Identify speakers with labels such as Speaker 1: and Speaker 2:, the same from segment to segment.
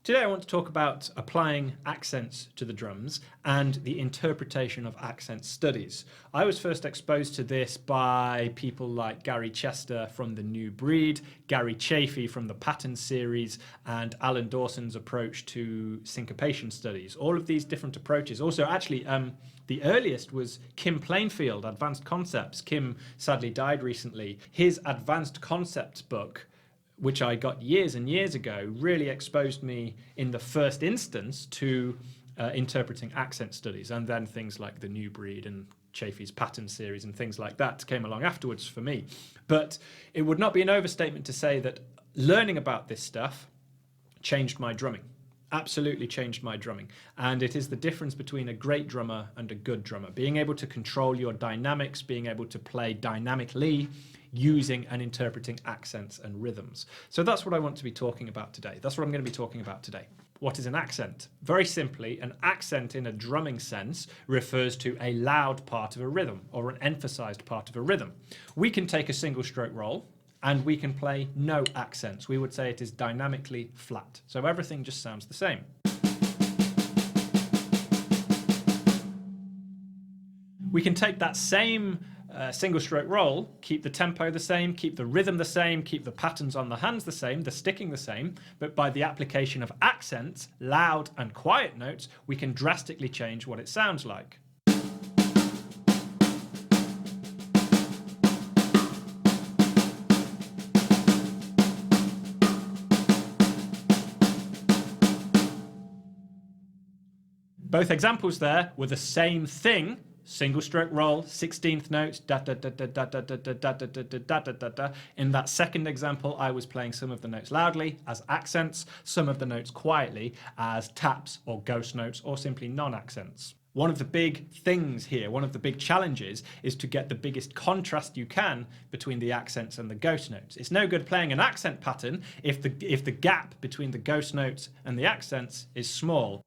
Speaker 1: Today I want to talk about applying accents to the drums and the interpretation of accent studies. I was first exposed to this by people like Gary Chester from The New Breed, Gary Chafee from the Pattern series, and Alan Dawson's approach to syncopation studies. All of these different approaches. Also, actually, the earliest was Kim Plainfield, Advanced Concepts. Kim sadly died recently. His Advanced Concepts book, which I got years and years ago, really exposed me in the first instance to interpreting accent studies, and then things like The New Breed and Chafee's Pattern series and things like that came along afterwards for me. But it would not be an overstatement to say that learning about this stuff changed my drumming. Absolutely changed my drumming. And it is the difference between a great drummer and a good drummer. Being able to control your dynamics, being able to play dynamically, using and interpreting accents and rhythms. So that's what I want to be talking about today. That's what I'm going to be talking about today. What is an accent? Very simply, an accent in a drumming sense refers to a loud part of a rhythm or an emphasized part of a rhythm. We can take a single stroke roll and we can play no accents. We would say it is dynamically flat. So everything just sounds the same. We can take that same single stroke roll, keep the tempo the same, keep the rhythm the same, keep the patterns on the hands the same, the sticking the same, but by the application of accents, loud and quiet notes, we can drastically change what it sounds like. Both examples there were the same thing. Single stroke roll, 16th notes, da da da da da da da da da da da da da da. In that second example, I was playing some of the notes loudly as accents, some of the notes quietly as taps or ghost notes or simply non-accents. One of the big things here, one of the big challenges, is to get the biggest contrast you can between the accents and the ghost notes. It's no good playing an accent pattern if the gap between the ghost notes and the accents is small.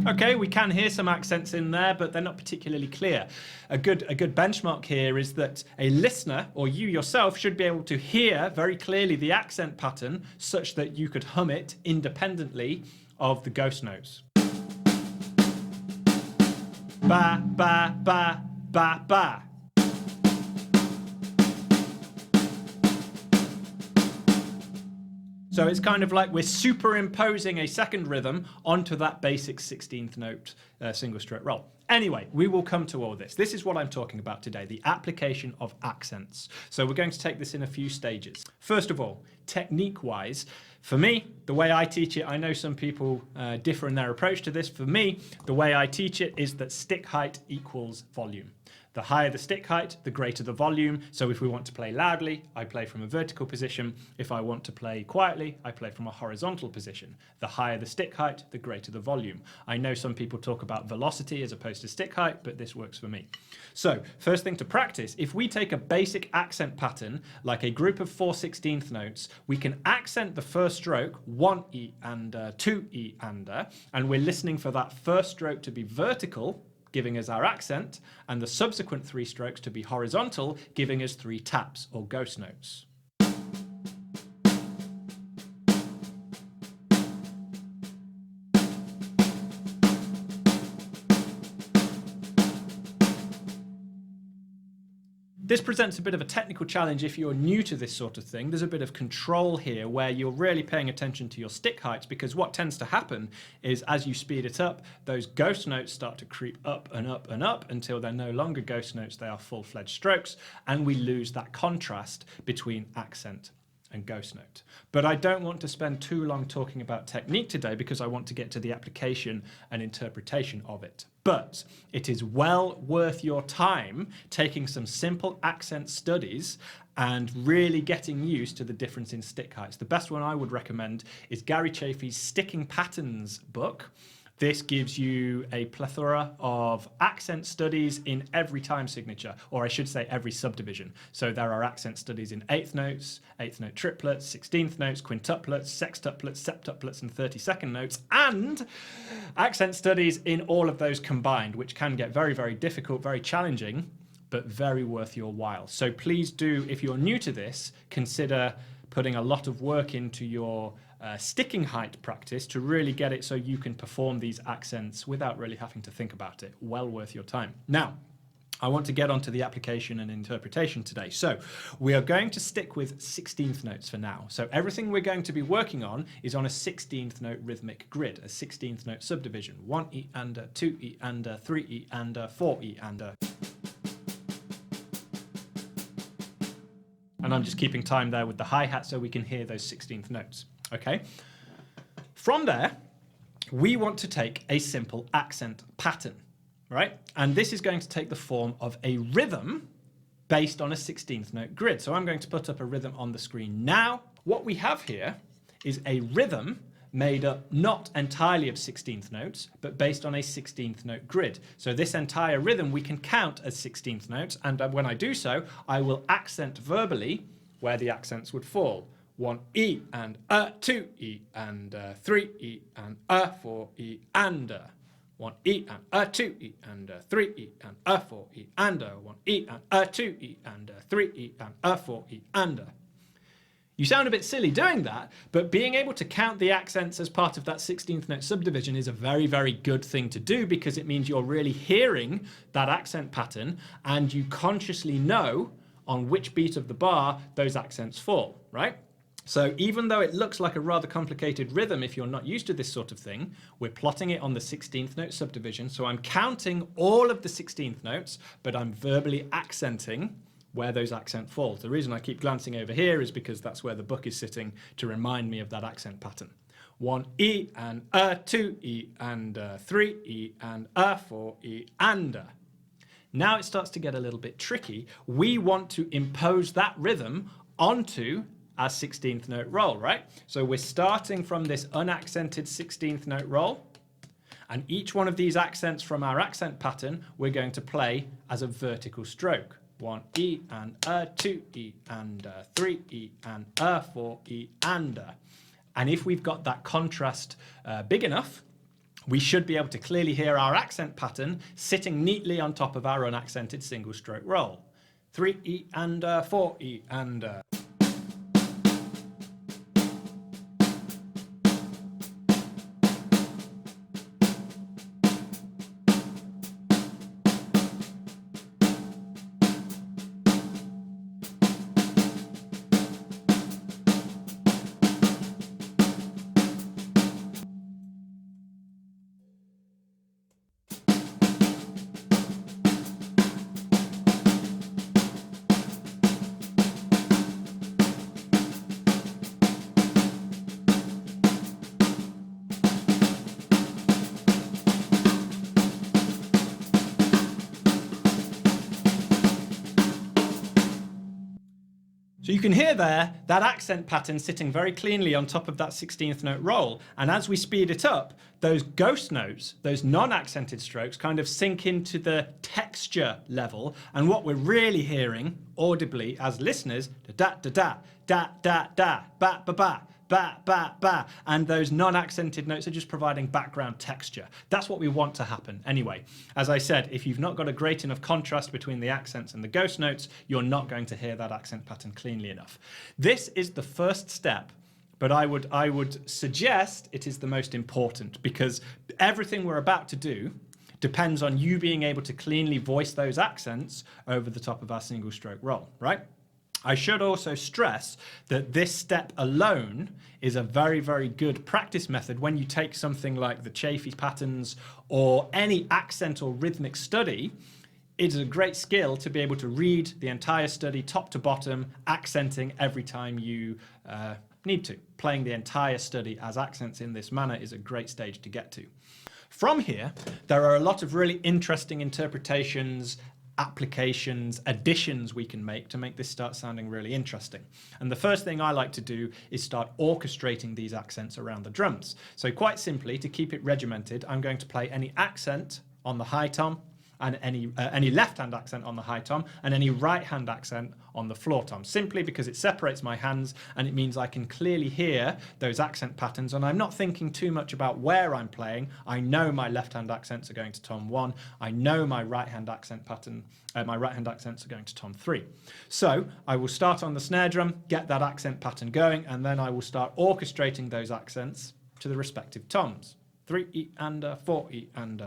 Speaker 1: Okay, we can hear some accents in there, but they're not particularly clear. A good benchmark here is that a listener, or you yourself, should be able to hear very clearly the accent pattern such that you could hum it independently of the ghost notes. Ba, ba, ba, ba, ba. So it's kind of like we're superimposing a second rhythm onto that basic 16th note single stroke roll. Anyway, we will come to all this. This is what I'm talking about today, the application of accents. So we're going to take this in a few stages. First of all, technique-wise, for me, the way I teach it, I know some people differ in their approach to this. For me, the way I teach it is that stick height equals volume. The higher the stick height, the greater the volume. So if we want to play loudly, I play from a vertical position. If I want to play quietly, I play from a horizontal position. The higher the stick height, the greater the volume. I know some people talk about velocity as opposed to stick height, but this works for me. So first thing to practice, if we take a basic accent pattern, like a group of 4/16th notes, we can accent the first stroke, 1 E and 2 E and we're listening for that first stroke to be vertical, giving us our accent, and the subsequent 3 strokes to be horizontal, giving us 3 taps or ghost notes. This presents a bit of a technical challenge if you're new to this sort of thing. There's a bit of control here where you're really paying attention to your stick heights, because what tends to happen is as you speed it up, those ghost notes start to creep up and up and up until they're no longer ghost notes, they are full-fledged strokes, and we lose that contrast between accent and ghost note. But I don't want to spend too long talking about technique today because I want to get to the application and interpretation of it. But it is well worth your time taking some simple accent studies and really getting used to the difference in stick heights. The best one I would recommend is Gary Chafee's Sticking Patterns book. This gives you a plethora of accent studies in every time signature, or I should say every subdivision. So there are accent studies in 8th notes, 8th note triplets, 16th notes, quintuplets, sextuplets, septuplets, and 32nd notes, and accent studies in all of those combined, which can get very, very difficult, very challenging. but very worth your while. So please do, if you're new to this, consider putting a lot of work into your sticking height practice to really get it so you can perform these accents without really having to think about it. Well worth your time. Now, I want to get onto the application and interpretation today. So we are going to stick with 16th notes for now. So everything we're going to be working on is on a 16th note rhythmic grid, a 16th note subdivision, 1E and 2E and 3E and 4E and I'm just keeping time there with the hi-hat so we can hear those 16th notes. Okay. From there, we want to take a simple accent pattern, right? And this is going to take the form of a rhythm based on a 16th note grid. So I'm going to put up a rhythm on the screen now. What we have here is a rhythm made up not entirely of 16th notes, but based on a 16th note grid. So this entire rhythm we can count as 16th notes, and when I do so, I will accent verbally where the accents would fall. 1E and 2E and 3E and 4E and 1E and 2E and 3E and 4E and 1E and 2E and 3E and 4E and. You sound a bit silly doing that, but being able to count the accents as part of that 16th note subdivision is a very, very good thing to do, because it means you're really hearing that accent pattern and you consciously know on which beat of the bar those accents fall, right? So even though it looks like a rather complicated rhythm if you're not used to this sort of thing, we're plotting it on the 16th note subdivision. So I'm counting all of the 16th notes, but I'm verbally accenting where those accents fall. The reason I keep glancing over here is because that's where the book is sitting to remind me of that accent pattern. 1E and 2E and 3E and 4E and. Now it starts to get a little bit tricky. We want to impose that rhythm onto our 16th note roll, right? So we're starting from this unaccented 16th note roll, and each one of these accents from our accent pattern we're going to play as a vertical stroke. 1E and 2E and 3E and 4E and. And if we've got that contrast big enough, we should be able to clearly hear our accent pattern sitting neatly on top of our unaccented single stroke roll. 3E and 4E and. So you can hear there that accent pattern sitting very cleanly on top of that 16th note roll. And as we speed it up, those ghost notes, those non-accented strokes, kind of sink into the texture level. And what we're really hearing audibly as listeners, da da da da da da ba ba ba. Ba, ba, ba, and those non-accented notes are just providing background texture. That's what we want to happen. Anyway, as I said, if you've not got a great enough contrast between the accents and the ghost notes, you're not going to hear that accent pattern cleanly enough. This is the first step, but I would suggest it is the most important, because everything we're about to do depends on you being able to cleanly voice those accents over the top of our single stroke roll, right? I should also stress that this step alone is a very, very good practice method when you take something like the Chaffee patterns or any accent or rhythmic study. It is a great skill to be able to read the entire study top to bottom, accenting every time you need to. Playing the entire study as accents in this manner is a great stage to get to. From here, there are a lot of really interesting interpretations, applications, additions we can make to make this start sounding really interesting. And the first thing I like to do is start orchestrating these accents around the drums. So quite simply, to keep it regimented, I'm going to play any accent on the high tom, and any left-hand accent on the high tom, and any right-hand accent on the floor tom, simply because it separates my hands and it means I can clearly hear those accent patterns, and I'm not thinking too much about where I'm playing. I know my left-hand accents are going to tom 1. I know my right-hand accent pattern, my right-hand accents are going to tom 3. So I will start on the snare drum, get that accent pattern going, and then I will start orchestrating those accents to the respective toms. 3E and 4E and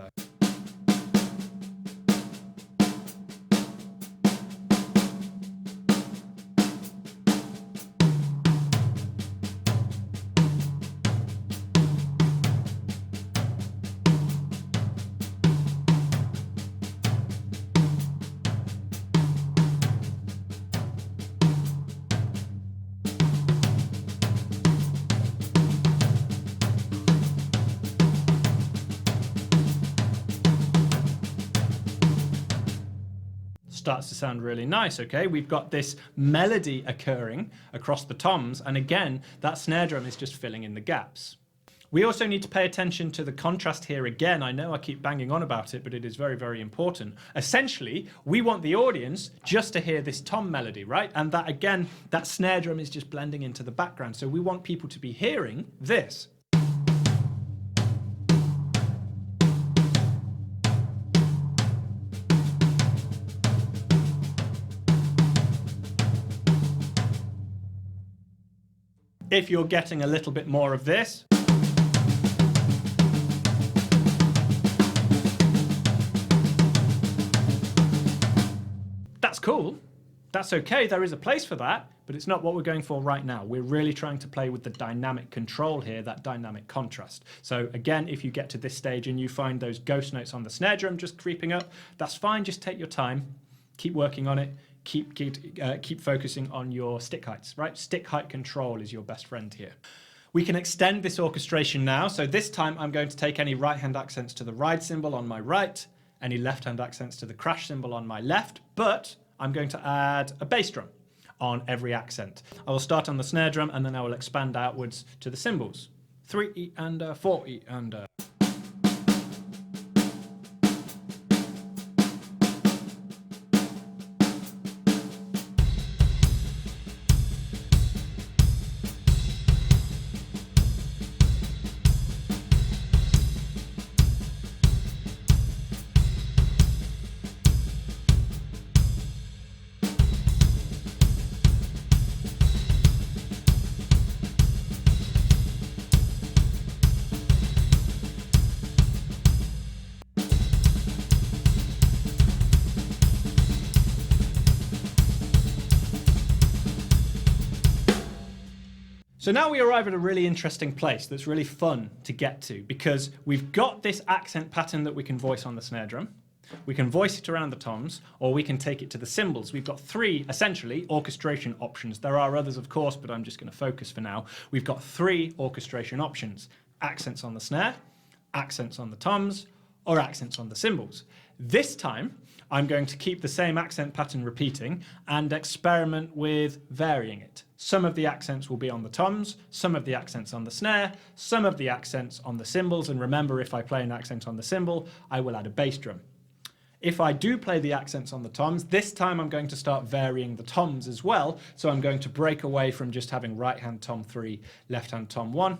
Speaker 1: starts to sound really nice. Okay, we've got this melody occurring across the toms, and again, that snare drum is just filling in the gaps. We also need to pay attention to the contrast here again. I know I keep banging on about it, but it is very, very important. Essentially, we want the audience just to hear this tom melody, right? And that, again, that snare drum is just blending into the background. So we want people to be hearing this. If you're getting a little bit more of this, that's cool. That's okay. There is a place for that, but it's not what we're going for right now. We're really trying to play with the dynamic control here, that dynamic contrast. So again, if you get to this stage and you find those ghost notes on the snare drum just creeping up, that's fine. Just take your time, keep working on it. Keep focusing on your stick heights, right? Stick height control is your best friend here. We can extend this orchestration now. So this time I'm going to take any right-hand accents to the ride cymbal on my right, any left-hand accents to the crash cymbal on my left, but I'm going to add a bass drum on every accent. I will start on the snare drum and then I will expand outwards to the cymbals. 3E and 4E and So now we arrive at a really interesting place that's really fun to get to, because we've got this accent pattern that we can voice on the snare drum, we can voice it around the toms, or we can take it to the cymbals. We've got 3, essentially, orchestration options. There are others, of course, but I'm just going to focus for now. We've got 3 orchestration options: accents on the snare, accents on the toms, or accents on the cymbals. This time, I'm going to keep the same accent pattern repeating and experiment with varying it. Some of the accents will be on the toms, some of the accents on the snare, some of the accents on the cymbals, and remember, if I play an accent on the cymbal, I will add a bass drum. If I do play the accents on the toms, this time I'm going to start varying the toms as well, so I'm going to break away from just having right-hand tom 3, left-hand tom 1,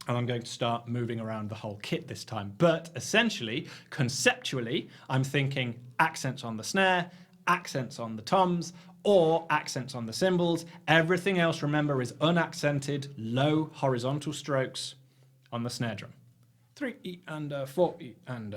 Speaker 1: and I'm going to start moving around the whole kit this time. But essentially, conceptually, I'm thinking accents on the snare, accents on the toms, or accents on the cymbals. Everything else, remember, is unaccented, low horizontal strokes on the snare drum. 3E and 4E and...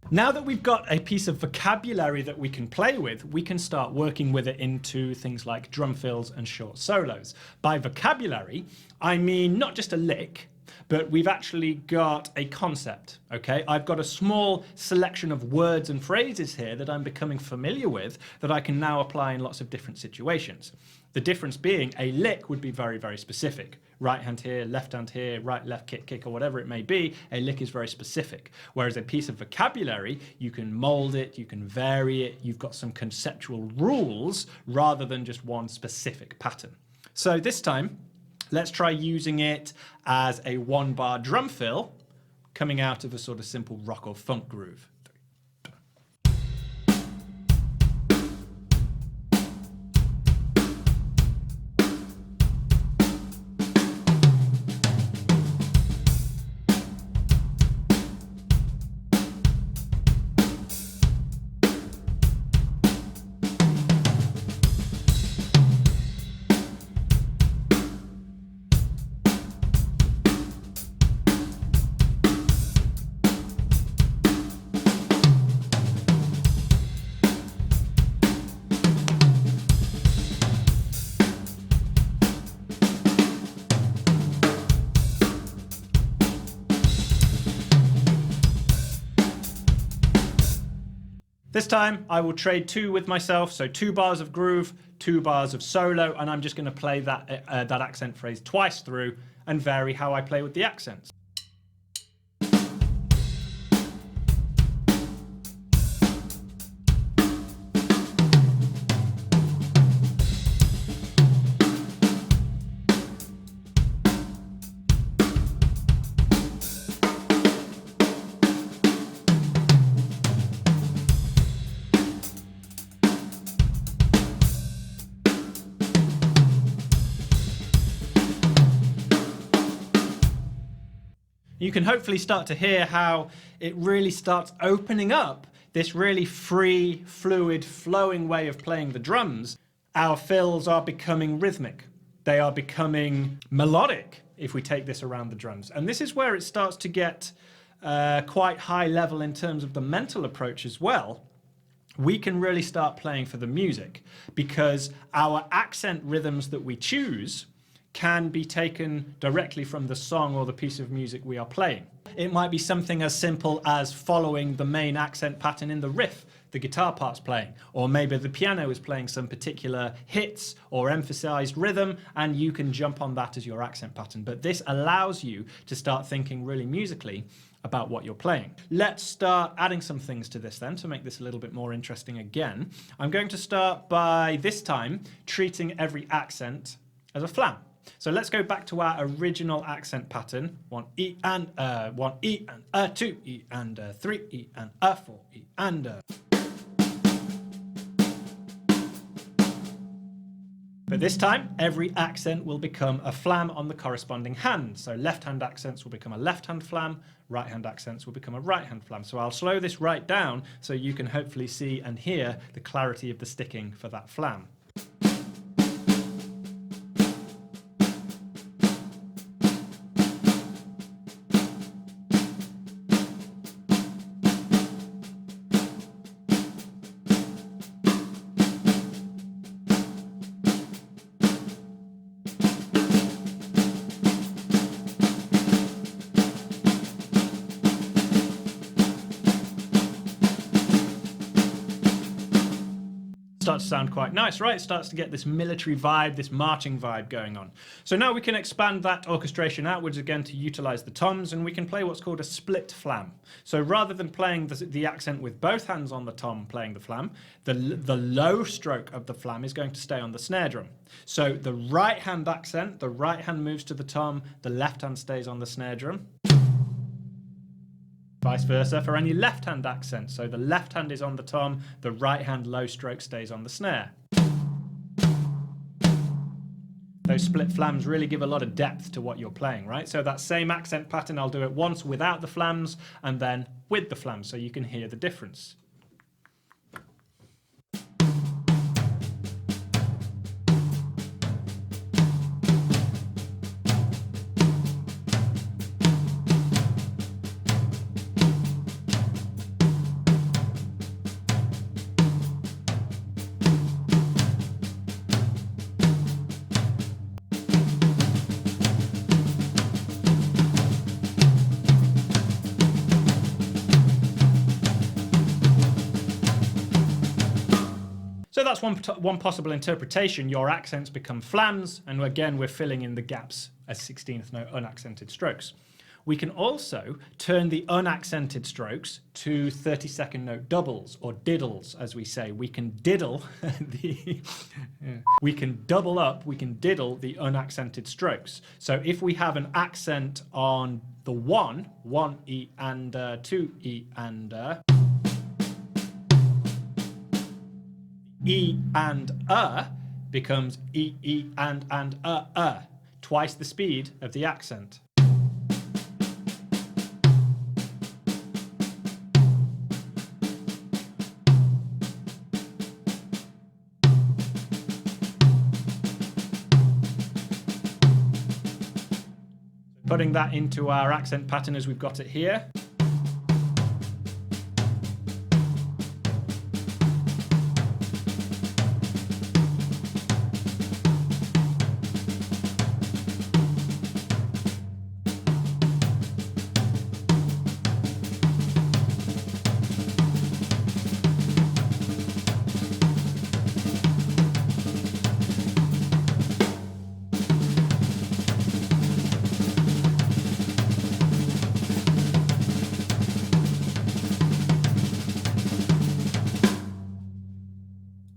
Speaker 1: Now that we've got a piece of vocabulary that we can play with, we can start working with it into things like drum fills and short solos. By vocabulary, I mean not just a lick, but we've actually got a concept, okay? I've got a small selection of words and phrases here that I'm becoming familiar with that I can now apply in lots of different situations. The difference being a lick would be very, very specific. Right hand here, right, left, kick, kick, or whatever it may be. A lick is very specific. Whereas a piece of vocabulary, you can mold it, you can vary it, you've got some conceptual rules rather than just one specific pattern. So this time, let's try using it as a 1-bar drum fill coming out of a sort of simple rock or funk groove. This time I will trade 2 with myself, so 2 bars of groove, 2 bars of solo, and I'm just going to play that accent phrase twice through and vary how I play with the accents. You can hopefully start to hear how it really starts opening up this really free, fluid, flowing way of playing the drums. Our fills are becoming rhythmic. They are becoming melodic if we take this around the drums. And this is where it starts to get quite high level in terms of the mental approach as well. We can really start playing for the music because our accent rhythms that we choose can be taken directly from the song or the piece of music we are playing. It might be something as simple as following the main accent pattern in the riff the guitar part's playing, or maybe the piano is playing some particular hits or emphasized rhythm and you can jump on that as your accent pattern. But this allows you to start thinking really musically about what you're playing. Let's start adding some things to this then to make this a little bit more interesting again. I'm going to start by this time treating every accent as a flam. So let's go back to our original accent pattern. 1 E and 1 E and 2 E and 3 E and 4 E and But this time, every accent will become a flam on the corresponding hand. So left-hand accents will become a left-hand flam, right-hand accents will become a right-hand flam. So I'll slow this right down so you can hopefully see and hear the clarity of the sticking for that flam. Starts to sound quite nice, right? It starts to get this military vibe, this marching vibe going on. So now we can expand that orchestration outwards again to utilize the toms, and we can play what's called a split flam. So rather than playing the accent with both hands on the tom playing the flam, the low stroke of the flam is going to stay on the snare drum. So the right hand accent, the right hand moves to the tom, the left hand stays on the snare drum. Vice versa for any left-hand accent. So the left hand is on the tom, the right hand low stroke stays on the snare. Those split flams really give a lot of depth to what you're playing, right? So that same accent pattern, I'll do it once without the flams and then with the flams so you can hear the difference. that's one possible interpretation. Your accents become flams, and again, we're filling in the gaps as 16th note unaccented strokes. We can also turn the unaccented strokes to 32nd note doubles, or diddles, as we say. We can diddle we can double up, we can diddle the unaccented strokes. So if we have an accent on the one E and 2 E and E and becomes E and twice the speed of the accent. Putting that into our accent pattern as we've got it here.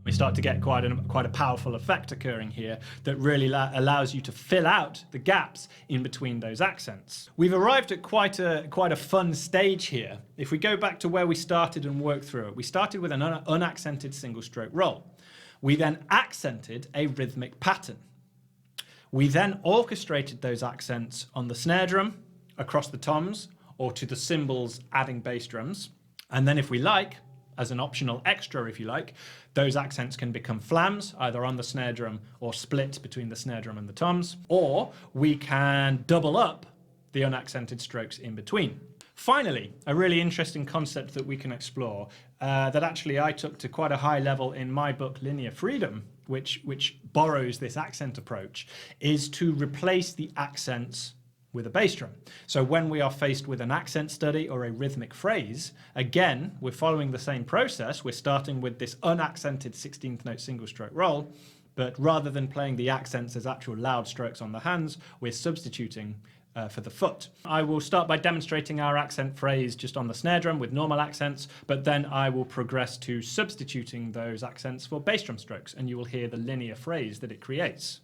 Speaker 1: We start to get quite a powerful effect occurring here that really allows you to fill out the gaps in between those accents. We've arrived at quite a fun stage here. If we go back to where we started and work through it, we started with an unaccented single stroke roll. We then accented a rhythmic pattern. We then orchestrated those accents on the snare drum, across the toms, or to the cymbals adding bass drums. And then if we like, as an optional extra, if you like, those accents can become flams, either on the snare drum or split between the snare drum and the toms, or we can double up the unaccented strokes in between. Finally, a really interesting concept that we can explore that actually I took to quite a high level in my book, Linear Freedom, which borrows this accent approach, is to replace the accents with a bass drum. So when we are faced with an accent study or a rhythmic phrase, again, we're following the same process. We're starting with this unaccented 16th note single stroke roll, but rather than playing the accents as actual loud strokes on the hands, we're substituting for the foot. I will start by demonstrating our accent phrase just on the snare drum with normal accents, but then I will progress to substituting those accents for bass drum strokes, and you will hear the linear phrase that it creates.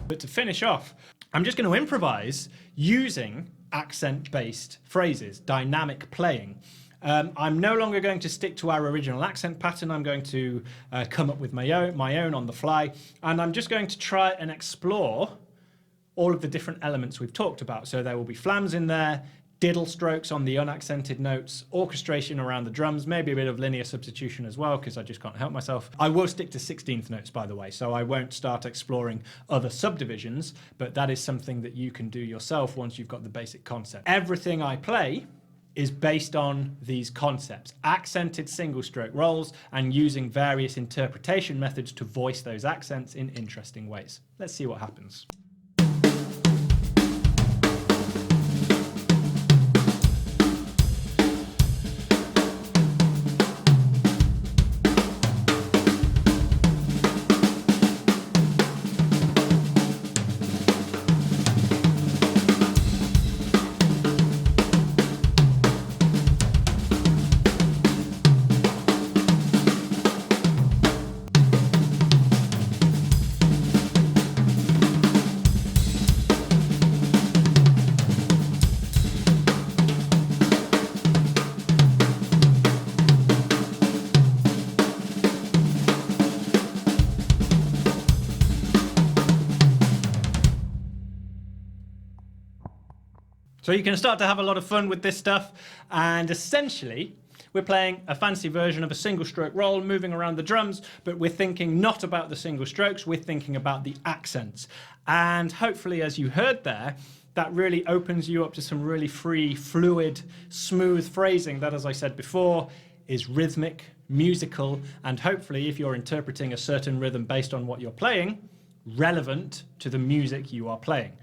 Speaker 1: But to finish off, I'm just going to improvise using accent-based phrases, dynamic playing. I'm no longer going to stick to our original accent pattern. I'm going to come up with my own on the fly, and I'm just going to try and explore all of the different elements we've talked about. So there will be flams in there, diddle strokes on the unaccented notes, orchestration around the drums, maybe a bit of linear substitution as well, because I just can't help myself. I will stick to 16th notes, by the way, so I won't start exploring other subdivisions, but that is something that you can do yourself once you've got the basic concept. Everything I play is based on these concepts, accented single stroke rolls, and using various interpretation methods to voice those accents in interesting ways. Let's see what happens. So you can start to have a lot of fun with this stuff, and essentially we're playing a fancy version of a single stroke roll, moving around the drums, but we're thinking not about the single strokes, we're thinking about the accents. And hopefully, as you heard there, that really opens you up to some really free, fluid, smooth phrasing that, as I said before, is rhythmic, musical, and hopefully, if you're interpreting a certain rhythm based on what you're playing, relevant to the music you are playing,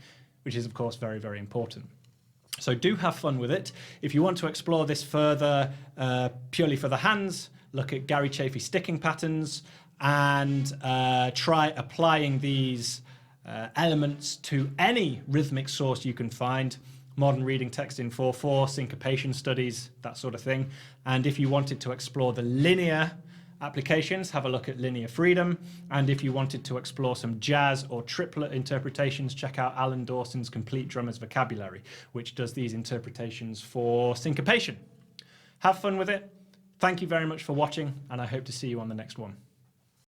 Speaker 1: which is, of course, very, very important. So do have fun with it. If you want to explore this further, purely for the hands, look at Gary Chaffee sticking patterns and try applying these elements to any rhythmic source you can find. Modern reading text in 4/4, syncopation studies, that sort of thing. And if you wanted to explore the linear applications, have a look at Linear Freedom. And if you wanted to explore some jazz or triplet interpretations, check out Alan Dawson's Complete Drummer's Vocabulary, which does these interpretations for syncopation. Have fun with it. Thank you very much for watching, and I hope to see you on the next one.